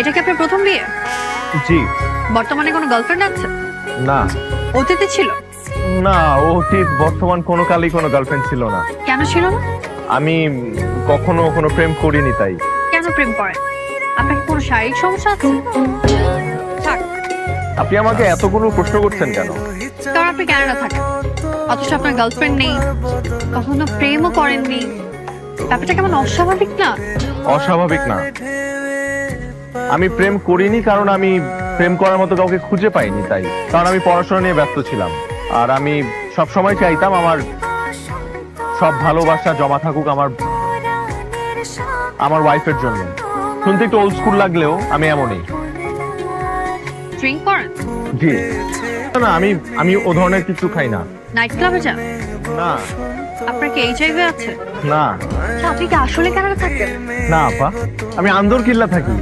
এটা কি আপনার প্রথম বিয়ে? জি। বর্তমানে কোনো গার্লফ্রেন্ড আছে? না অতীতে ছিল? না, অতীত বর্তমান কোনো কালেই কোনো গার্লফ্রেন্ড ছিল না। কেন ছিল না? আমি কখনো কোনো প্রেম করিনি তাই। কেন প্রেম করেন? আপনার কি কোনো শারীরিক সমস্যা আছে? থাক। আপনি আমাকে এতগুলো প্রশ্ন করছেন কেন? কারণ আপনি কানাডা থাকেন, অথচ আপনার গার্লফ্রেন্ড নেই, কখনো প্রেমও করেননি। ব্যাপারটা কেমন অস্বাভাবিক না? অস্বাভাবিক না, আমি প্রেম করিনি কারণ আমি প্রেম করার মতো কাউকে খুঁজে পাইনি তাই। কারণ আমি পড়াশোনা নিয়ে ব্যস্ত ছিলাম, আর আমি সব সময় চাইতাম আমার সব ভালোবাসা জমা থাকুক আমার ওয়াইফের জন্য। শুনতে একটু ওল্ড স্কুল লাগলেও আমি এমনই। ড্রিঙ্ক করেন? জি। না, আমি ও ধরনের কিছু খাই না। নাইট ক্লাবে যান? না। আপনার কি এইচআইভি আছে? না। আচ্ছা, আপনি কি আসলে কানাডা থাকেন? না আপা, আমি আন্দরকিল্লা থাকি।